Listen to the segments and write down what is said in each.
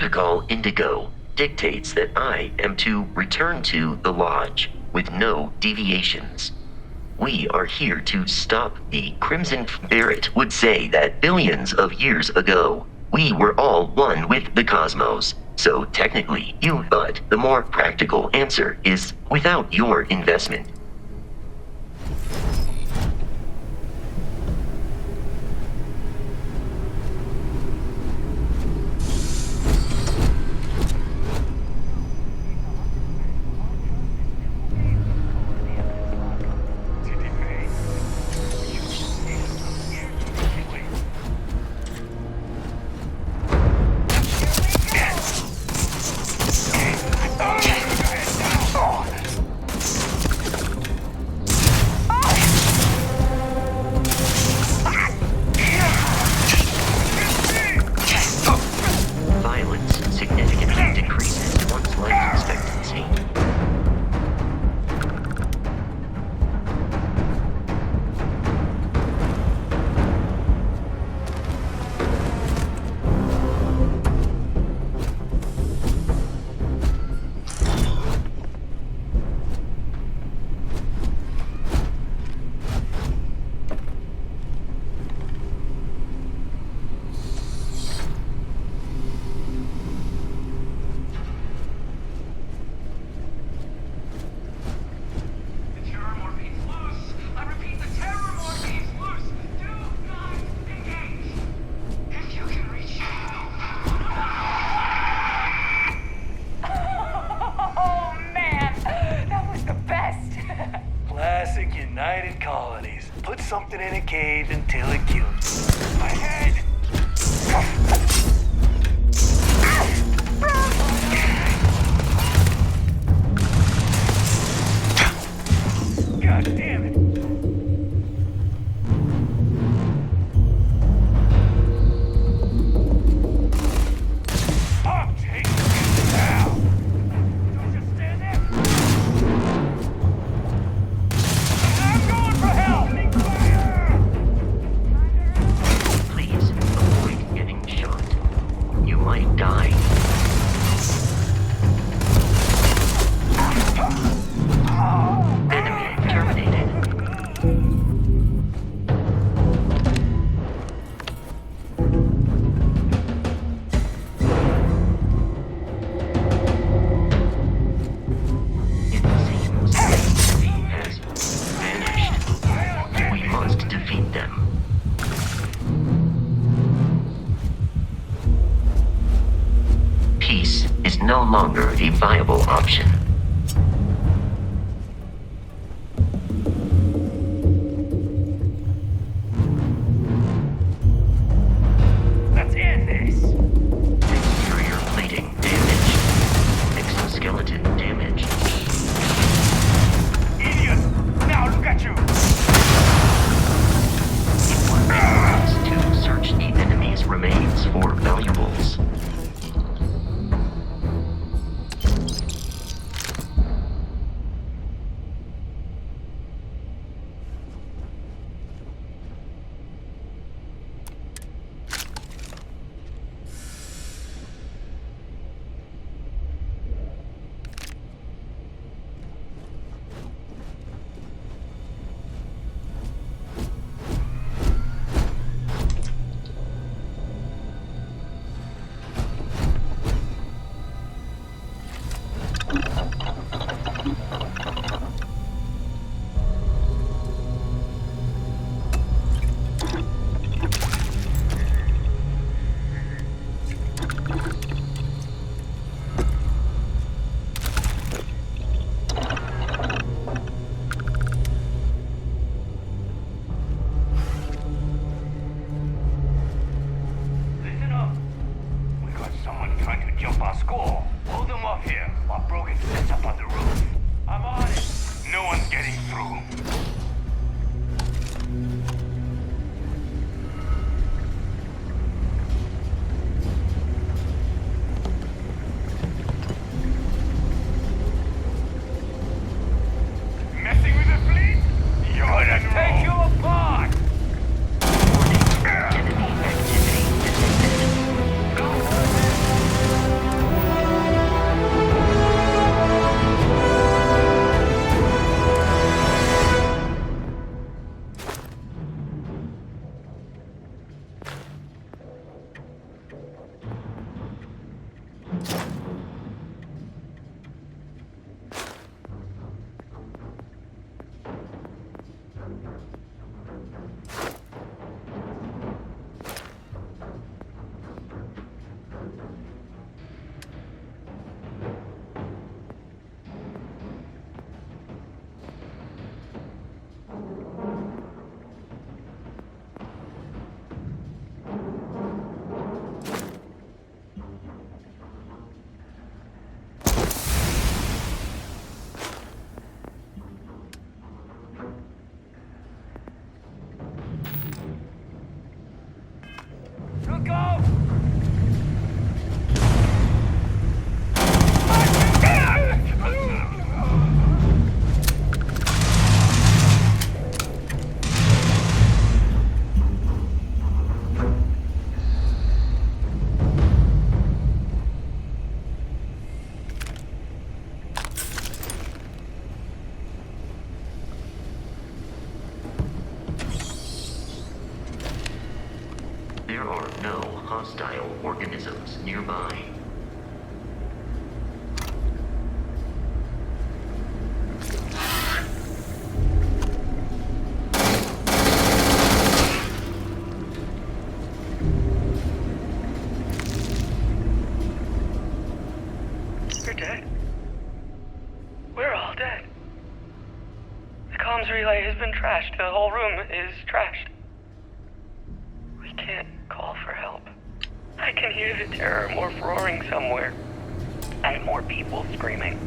Protocol Indigo dictates that I am to return to the Lodge with no deviations. We are here to stop the Crimson. Barrett would say that billions of years ago, we were all one with the cosmos. So technically, but the more practical answer is without your investment. Something in a cave until it kills you. My head! God damn it! I'm taking you now! Don't just stand there! I'm going for help! Please avoid getting shot. You might die. Enemy terminated. It seems he has vanished. We must defeat them. Peace is no longer a viable option. Let's end this! Exterior plating damaged. Exoskeleton damaged. Idiot! Now look at you! It would make sense to search the enemy's remains for valuables. Listen up! We got someone trying to jump our score. Hold them off here while Brogan sets up on the roof. hostile organisms nearby. You're dead. We're all dead. The comms relay has been trashed. The whole room is trashed. We can't call for help. I can hear the terror morph roaring somewhere. And more people screaming.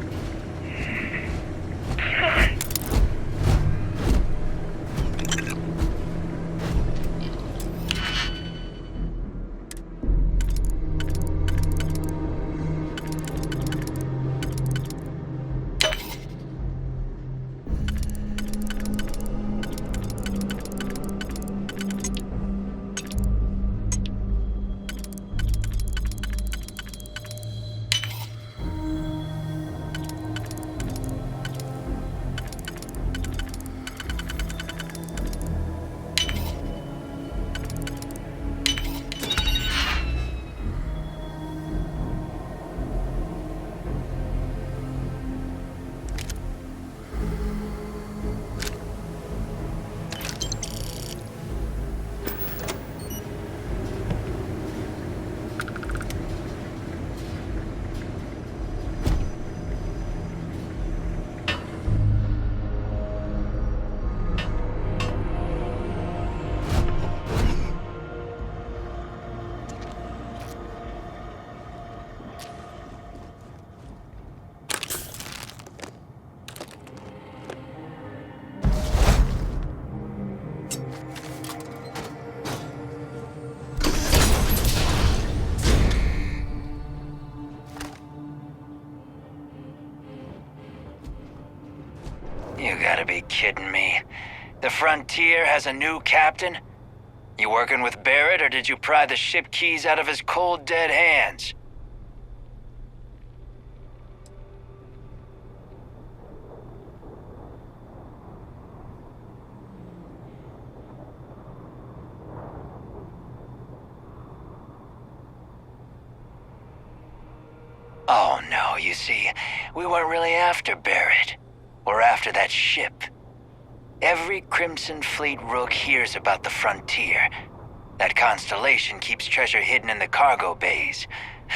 You gotta be kidding me. The Frontier has a new captain? You working with Barrett, or did you pry the ship keys out of his cold, dead hands? Oh no, you see, we weren't really after Barrett. We're after that ship. Every Crimson Fleet rook hears about the Frontier. That constellation keeps treasure hidden in the cargo bays.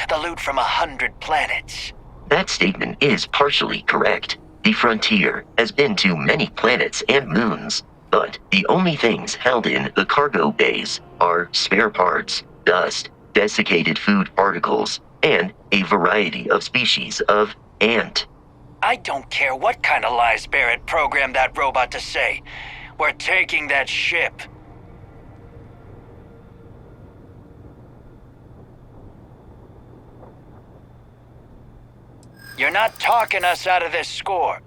The loot from 100 planets. That statement is partially correct. The Frontier has been to many planets and moons, but the only things held in the cargo bays are spare parts, dust, desiccated food particles, and a variety of species of ant. I don't care what kind of lies Barrett programmed that robot to say. We're taking that ship. You're not talking us out of this score.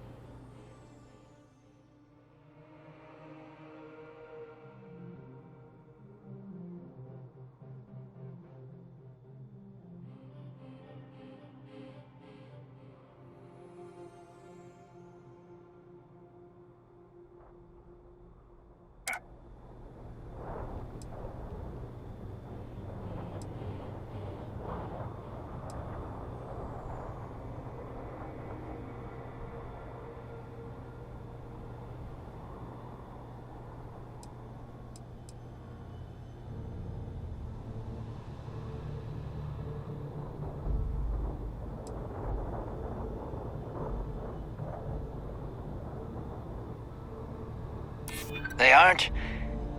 They aren't?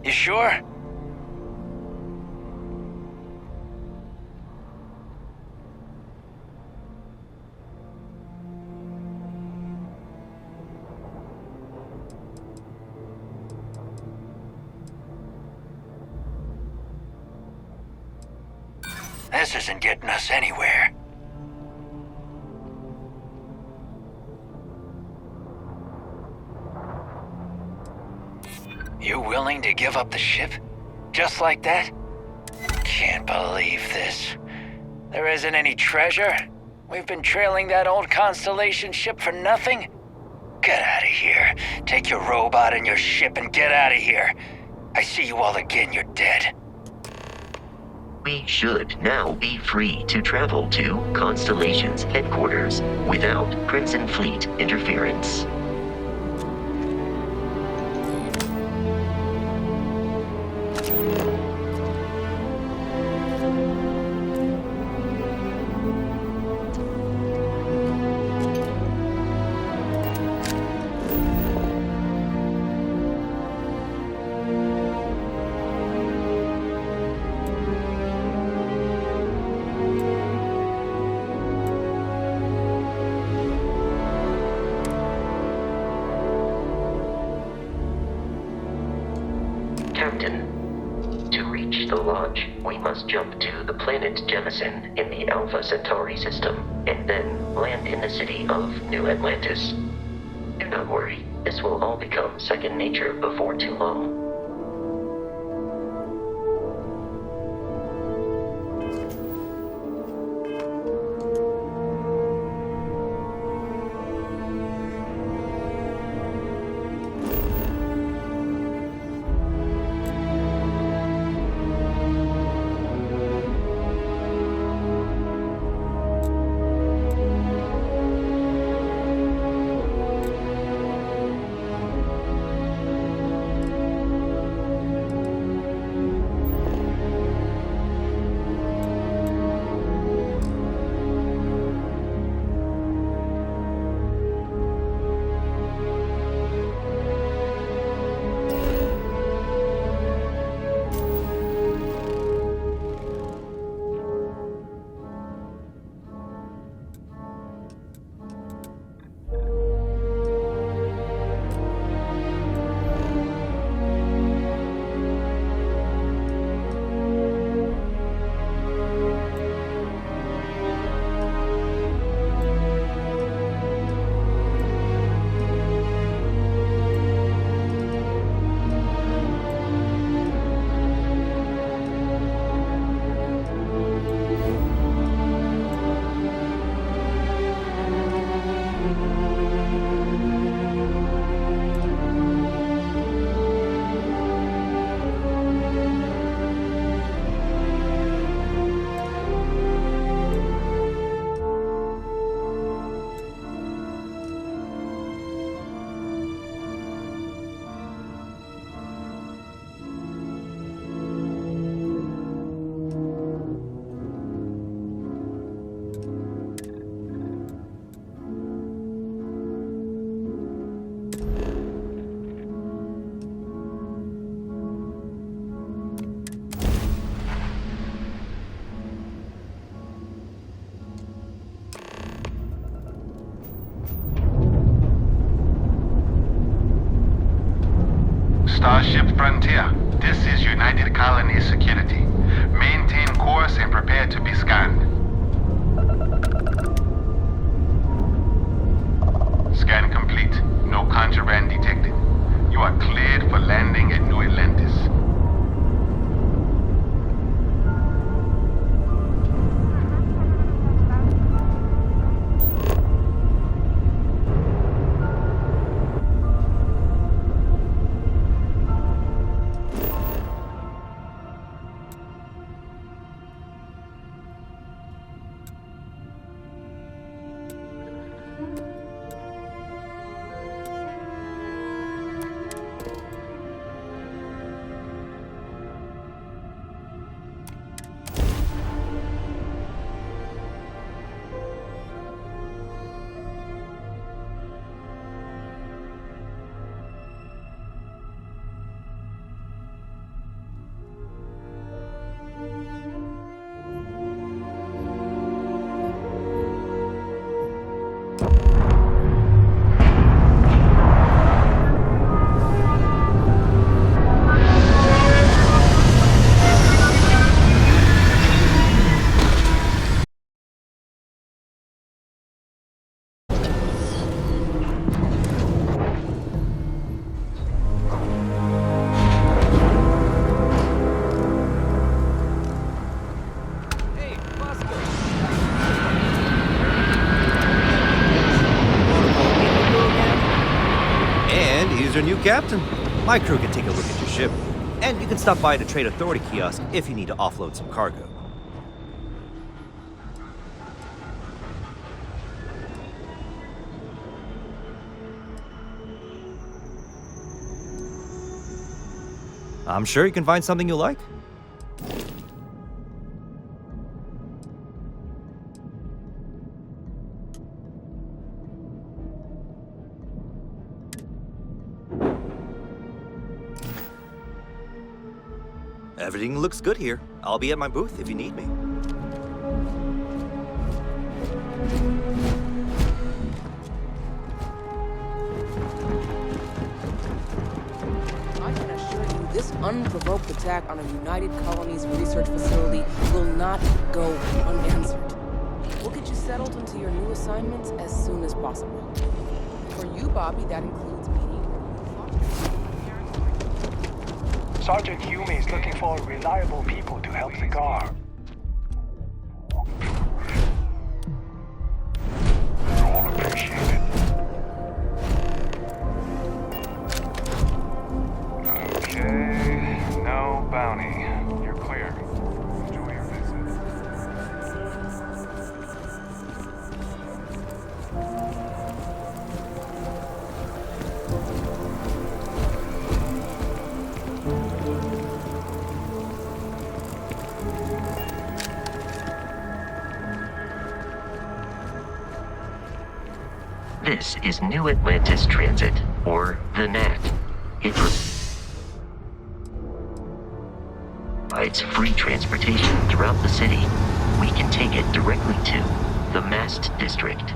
You sure? This isn't getting us anywhere. You willing to give up the ship? Just like that? Can't believe this. There isn't any treasure? We've been trailing that old Constellation ship for nothing? Get out of here. Take your robot and your ship and get out of here. I see you all again, you're dead. We should now be free to travel to Constellation's headquarters without Crimson Fleet interference. Captain, to reach the Lodge, we must jump to the planet Jemison in the Alpha Centauri system, and then land in the city of New Atlantis. Do not worry, this will all become second nature before too long. Starship Frontier, this is United Colonies Security. Maintain course and prepare to be scanned. Scan complete. No contraband detected. You are cleared for landing at New Atlantis. Here's your new captain. My crew can take a look at your ship. And you can stop by the Trade Authority kiosk if you need to offload some cargo. I'm sure you can find something you like. Everything looks good here. I'll be at my booth if you need me. I can assure you, this unprovoked attack on a United Colonies research facility will not go unanswered. We'll get you settled into your new assignments as soon as possible. For you, Bobby, that includes meeting. Sergeant Hume is looking for reliable people to help the guard. You're all appreciated. Okay, no bounty. You're clear. Enjoy your visit. This is New Atlantis Transit, or the NAT. It provides free transportation throughout the city. We can take it directly to the Mast District.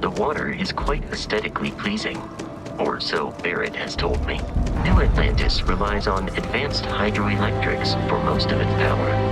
The water is quite aesthetically pleasing, or so Barrett has told me. New Atlantis relies on advanced hydroelectrics for most of its power.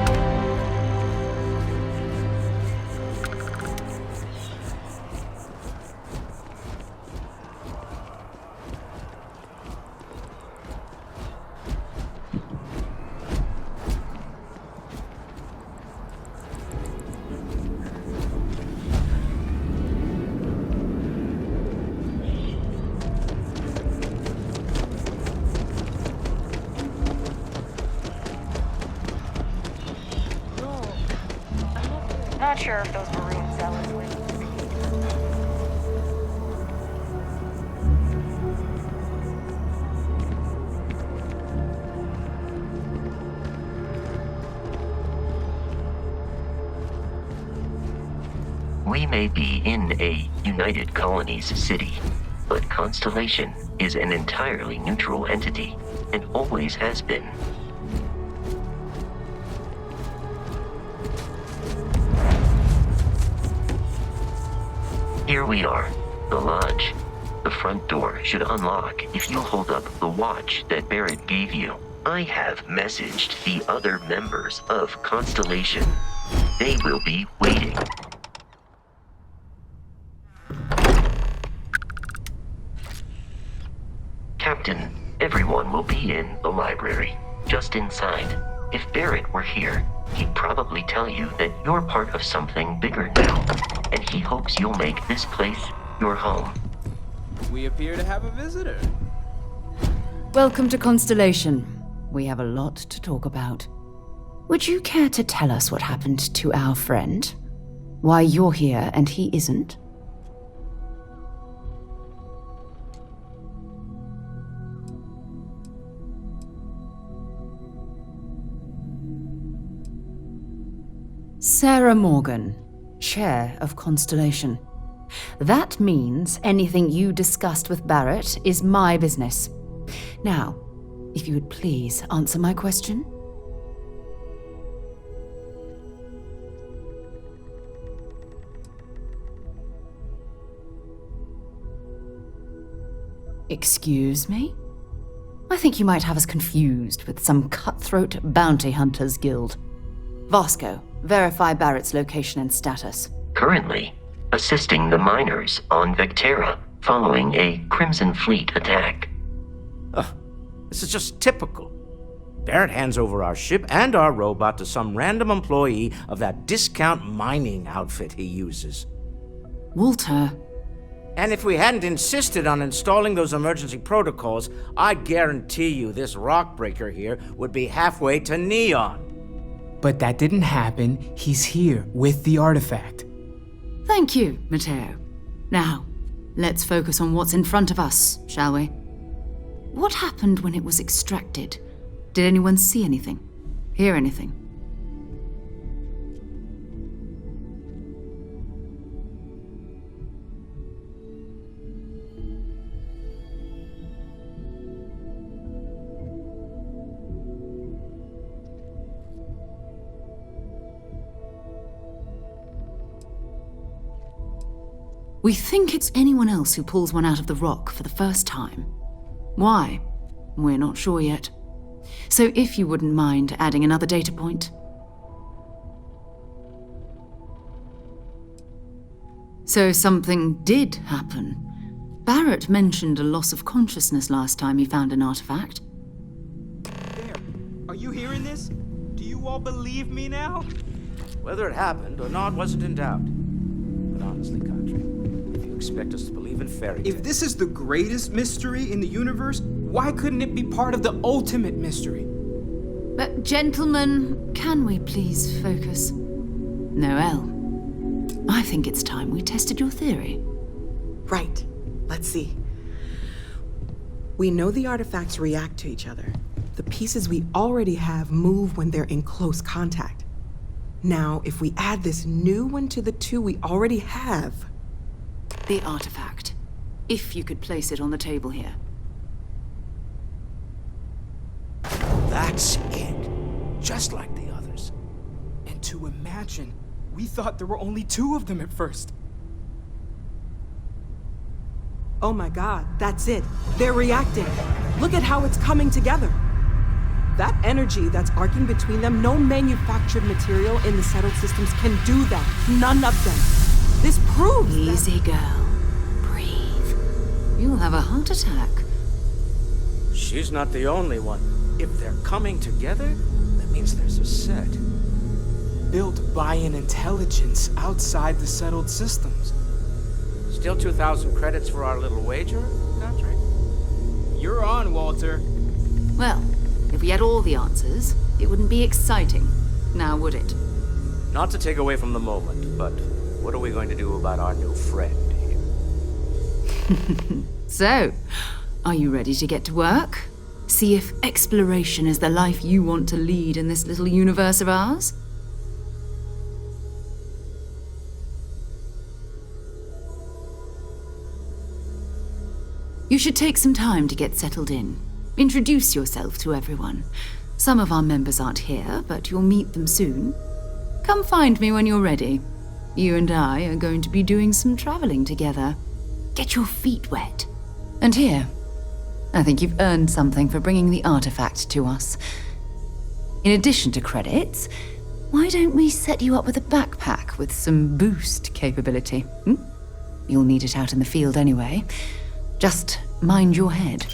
Not sure if those maroon zealots were. We may be in a United Colonies city, but Constellation is an entirely neutral entity, and always has been. Here we are, the lodge. The front door should unlock if you hold up the watch that Barrett gave you. I have messaged the other members of Constellation. They will be waiting. Captain, everyone will be in the library, just inside. If Barrett were here, he'd probably tell you that you're part of something bigger now, and he hopes you'll make this place your home. We appear to have a visitor. Welcome to Constellation. We have a lot to talk about. Would you care to tell us what happened to our friend? Why you're here and he isn't? Sarah Morgan, Chair of Constellation. That means anything you discussed with Barrett is my business. Now, if you would please answer my question. Excuse me? I think you might have us confused with some cutthroat bounty hunters guild. Vasco, verify Barrett's location and status. Currently, assisting the miners on Vectera following a Crimson Fleet attack. This is just typical. Barrett hands over our ship and our robot to some random employee of that discount mining outfit he uses. Walter. And if we hadn't insisted on installing those emergency protocols, I guarantee you this rock breaker here would be halfway to Neon. But that didn't happen. He's here with the artifact. Thank you, Matteo. Now, let's focus on what's in front of us, shall we? What happened when it was extracted? Did anyone see anything? Hear anything? We think it's anyone else who pulls one out of the rock for the first time. Why? We're not sure yet. So if you wouldn't mind adding another data point. So something did happen. Barrett mentioned a loss of consciousness last time he found an artifact. There. Are you hearing this? Do you all believe me now? Whether it happened or not wasn't in doubt. But honestly, Country, if you expect us to believe in fairy tales... If this is the greatest mystery in the universe, why couldn't it be part of the ultimate mystery? But gentlemen, can we please focus? Noelle, I think it's time we tested your theory. Right. Let's see. We know the artifacts react to each other. The pieces we already have move when they're in close contact. Now, if we add this new one to the two we already have... The artifact. If you could place it on the table here. That's it. Just like the others. And to imagine, we thought there were only 2 of them at first. Oh my god, that's it. They're reacting. Look at how it's coming together. That energy that's arcing between them, no manufactured material in the settled systems can do that. None of them. This proves Easy, girl. Breathe. You'll have a heart attack. She's not the only one. If they're coming together, that means there's a set. Built by an intelligence outside the settled systems. Still 2,000 credits for our little wager, Country? You're on, Walter. Well, if we had all the answers, it wouldn't be exciting, now would it? Not to take away from the moment, but what are we going to do about our new friend here? So, are you ready to get to work? See if exploration is the life you want to lead in this little universe of ours? You should take some time to get settled in. Introduce yourself to everyone. Some of our members aren't here, but you'll meet them soon. Come find me when you're ready. You and I are going to be doing some traveling together. Get your feet wet. And here, I think you've earned something for bringing the artifact to us. In addition to credits, why don't we set you up with a backpack with some boost capability? You'll need it out in the field anyway. Just mind your head.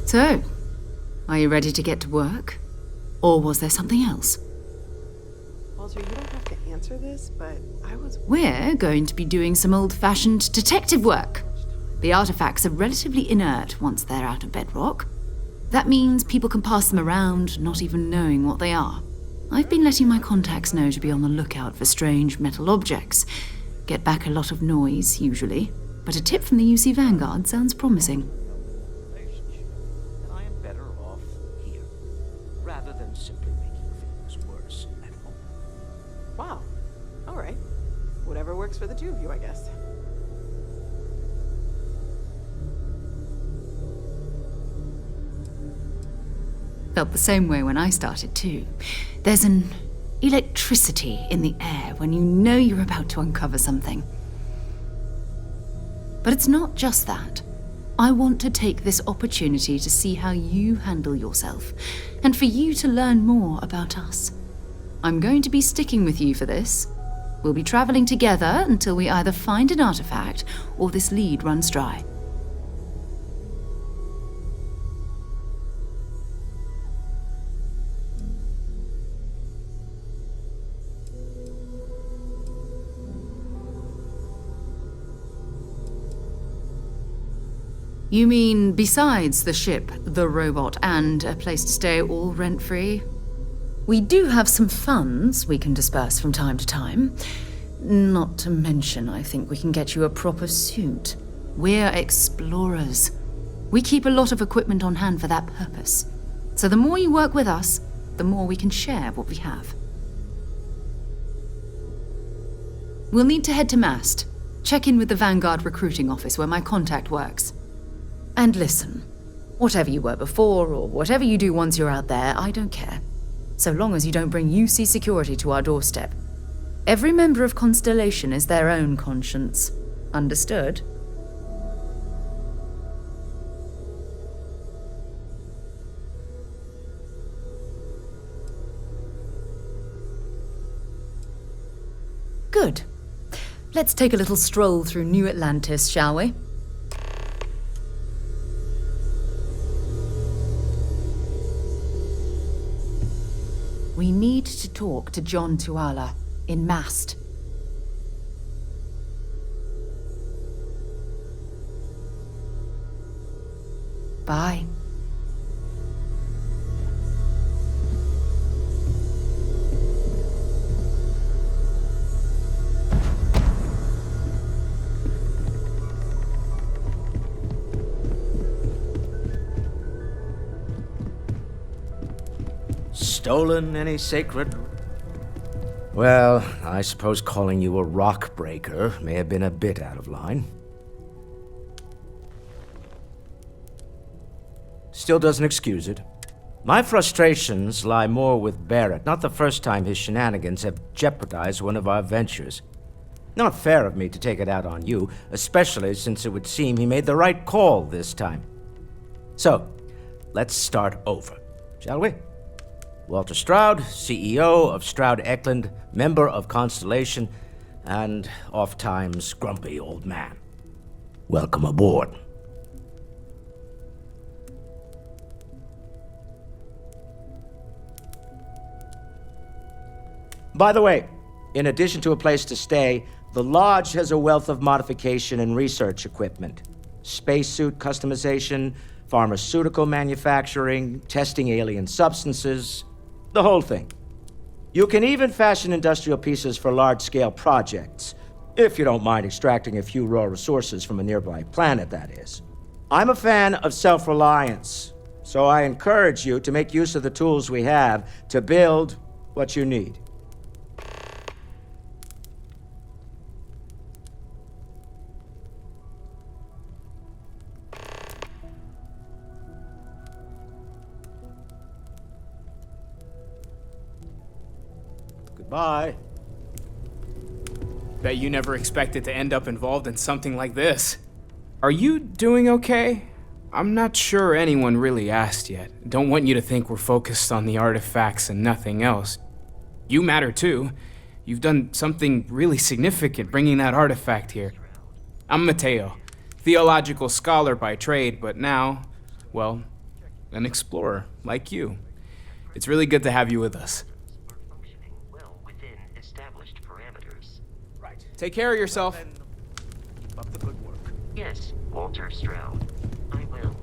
So, are you ready to get to work? Or was there something else? Walter, you don't have to answer this, but I was... We're going to be doing some old-fashioned detective work. The artifacts are relatively inert once they're out of bedrock. That means people can pass them around, not even knowing what they are. I've been letting my contacts know to be on the lookout for strange metal objects. Get back a lot of noise, usually. But a tip from the UC Vanguard sounds promising. I am better off here, rather than simply making things worse at home. Wow. All right. Whatever works for the two of you, I guess. Felt the same way when I started too. There's an electricity in the air when you know you're about to uncover something. But it's not just that. I want to take this opportunity to see how you handle yourself, and for you to learn more about us. I'm going to be sticking with you for this. We'll be traveling together until we either find an artifact or this lead runs dry. You mean besides the ship, the robot, and a place to stay all rent-free? We do have some funds we can disperse from time to time. Not to mention, I think we can get you a proper suit. We're explorers. We keep a lot of equipment on hand for that purpose. So the more you work with us, the more we can share what we have. We'll need to head to Mast. Check in with the Vanguard recruiting office where my contact works. And listen, whatever you were before or whatever you do once you're out there, I don't care. So long as you don't bring UC security to our doorstep. Every member of Constellation is their own conscience. Understood? Good. Let's take a little stroll through New Atlantis, shall we? We need to talk to John Tuala in Mast. Bye. Stolen any sacred? Well, I suppose calling you a rock breaker may have been a bit out of line. Still doesn't excuse it. My frustrations lie more with Barrett, not the first time his shenanigans have jeopardized one of our ventures. Not fair of me to take it out on you, especially since it would seem he made the right call this time. So, let's start over, shall we? Walter Stroud, CEO of Stroud Eklund, member of Constellation, and oft-times grumpy old man. Welcome aboard. By the way, in addition to a place to stay, the Lodge has a wealth of modification and research equipment. Spacesuit customization, pharmaceutical manufacturing, testing alien substances, the whole thing. You can even fashion industrial pieces for large-scale projects, if you don't mind extracting a few raw resources from a nearby planet, that is. I'm a fan of self-reliance, so I encourage you to make use of the tools we have to build what you need. Bye. Bet you never expected to end up involved in something like this. Are you doing okay? I'm not sure anyone really asked yet. Don't want you to think we're focused on the artifacts and nothing else. You matter too. You've done something really significant bringing that artifact here. I'm Mateo, theological scholar by trade, but now, well, an explorer like you. It's really good to have you with us. Take care of yourself. Keep up the good work. Yes, Walter Stroud. I will.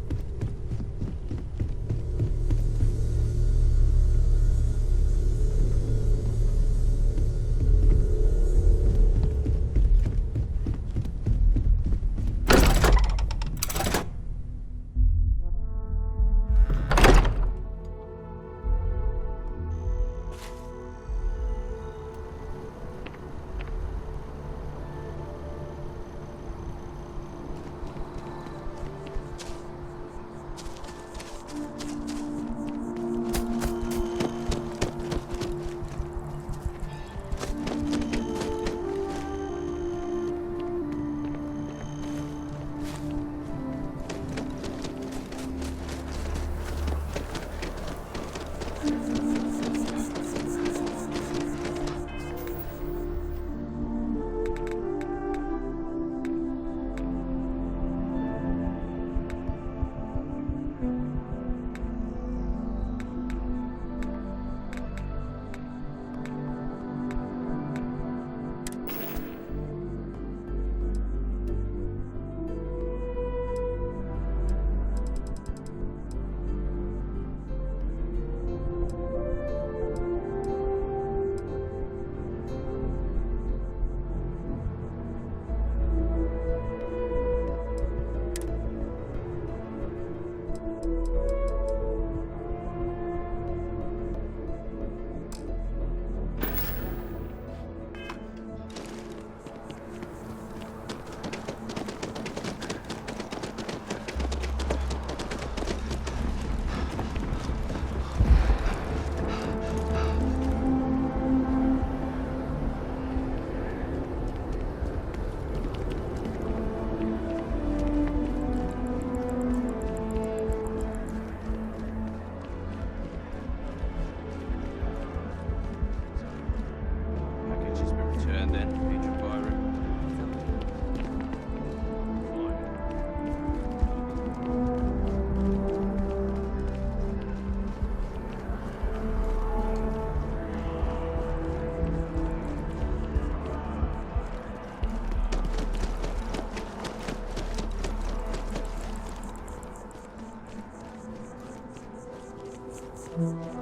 Ugh.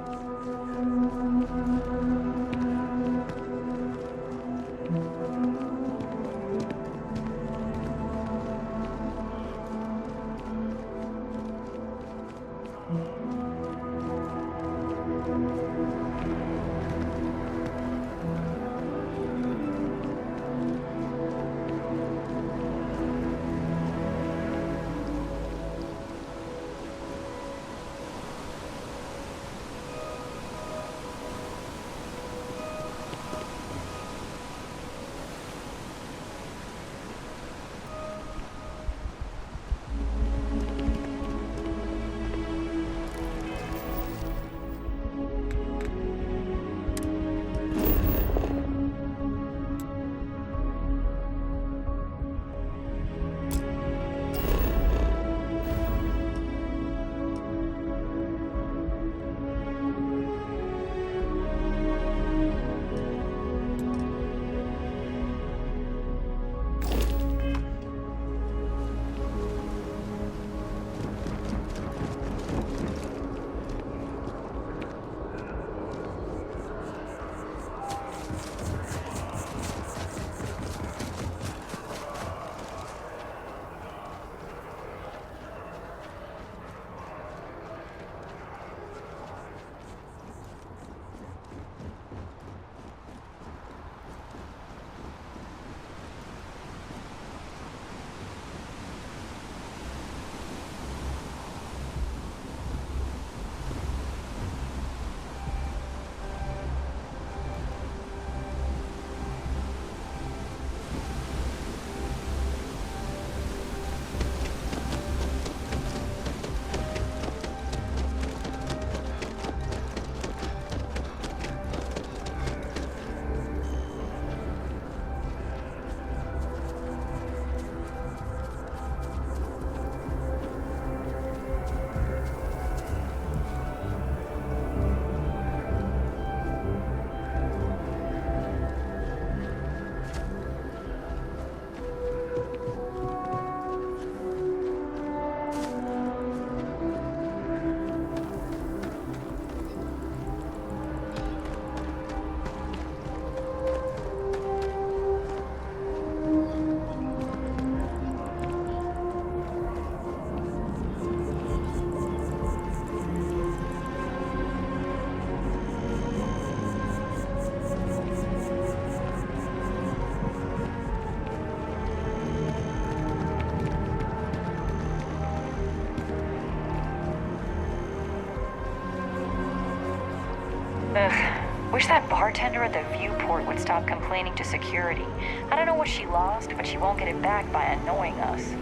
Wish that bartender at the viewport would stop complaining to security. I don't know what she lost, but she won't get it back by annoying us.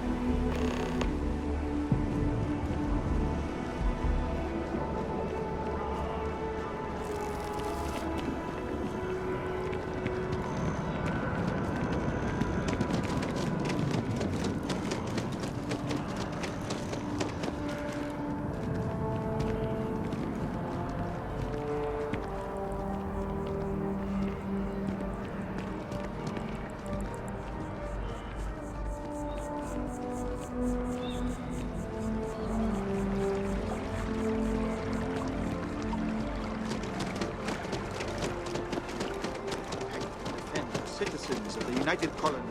Citizens of the United Colonies.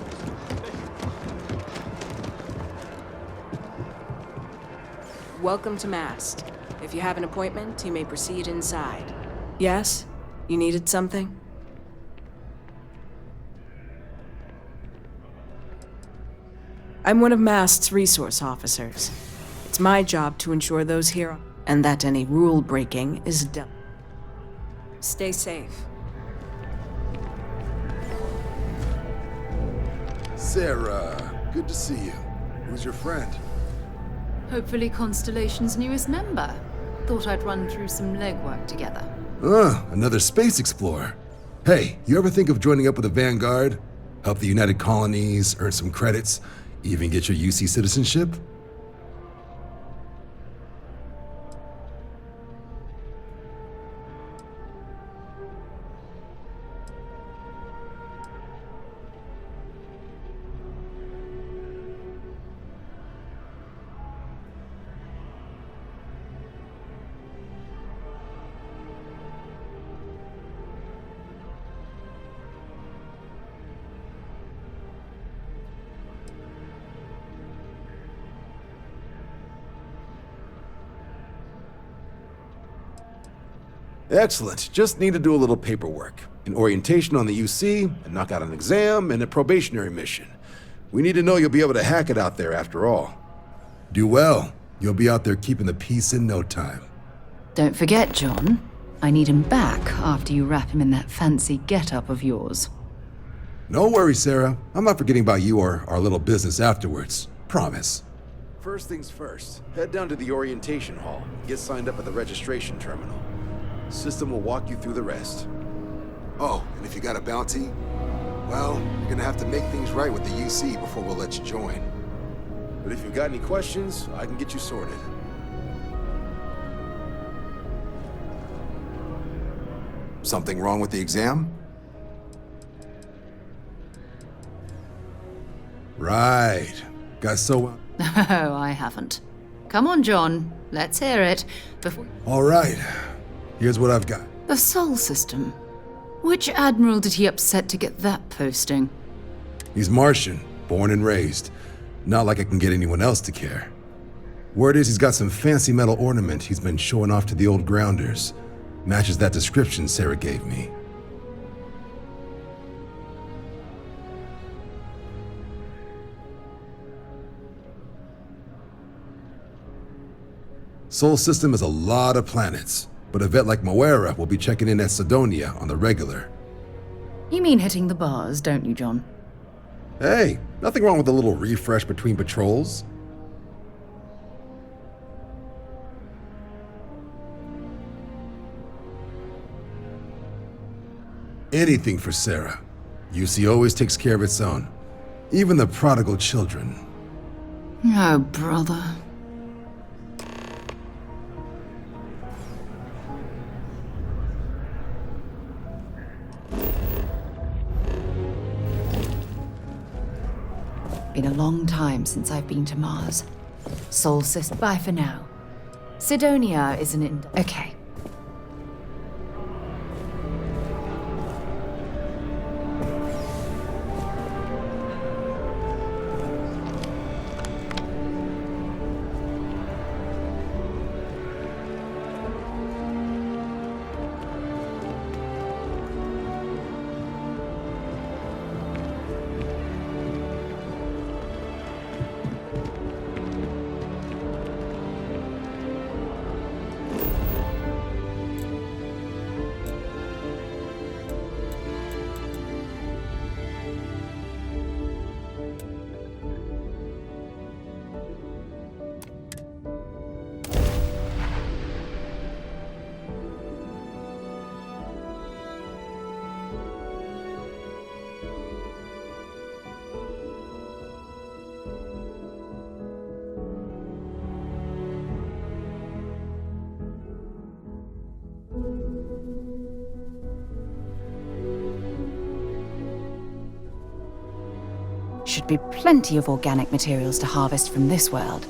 Welcome to Mast. If you have an appointment, you may proceed inside. Yes? You needed something? I'm one of Mast's resource officers. It's my job to ensure those here and that any rule breaking is done. Stay safe. Sarah, good to see you. Who's your friend? Hopefully Constellation's newest member. Thought I'd run through some legwork together. Another space explorer. Hey, you ever think of joining up with the Vanguard? Help the United Colonies, earn some credits, even get your UC citizenship? Excellent. Just need to do a little paperwork. An orientation on the UC, and knock out an exam, and a probationary mission. We need to know you'll be able to hack it out there after all. Do well. You'll be out there keeping the peace in no time. Don't forget, John. I need him back after you wrap him in that fancy get-up of yours. No worries, Sarah. I'm not forgetting about you or our little business afterwards. Promise. First things first, head down to the orientation hall. Get signed up at the registration terminal. System will walk you through the rest. Oh, and if you got a bounty, well, you're gonna have to make things right with the UC before we'll let you join. But if you've got any questions, I can get you sorted. Something wrong with the exam? Right. Got so... Oh, I haven't. Come on, John. Let's hear it. All right. Here's what I've got. The Sol system. Which admiral did he upset to get that posting? He's Martian, born and raised. Not like I can get anyone else to care. Word is he's got some fancy metal ornament he's been showing off to the old grounders. Matches that description Sarah gave me. Sol system has a lot of planets, but a vet like Moira will be checking in at Sidonia on the regular. You mean hitting the bars, don't you, John? Hey, nothing wrong with a little refresh between patrols. Anything for Sarah. UC always takes care of its own. Even the prodigal children. Oh, brother. Been a long time since I've been to Mars. Sol system. Bye for now. Sidonia isn't in. Okay. Should be plenty of organic materials to harvest from this world.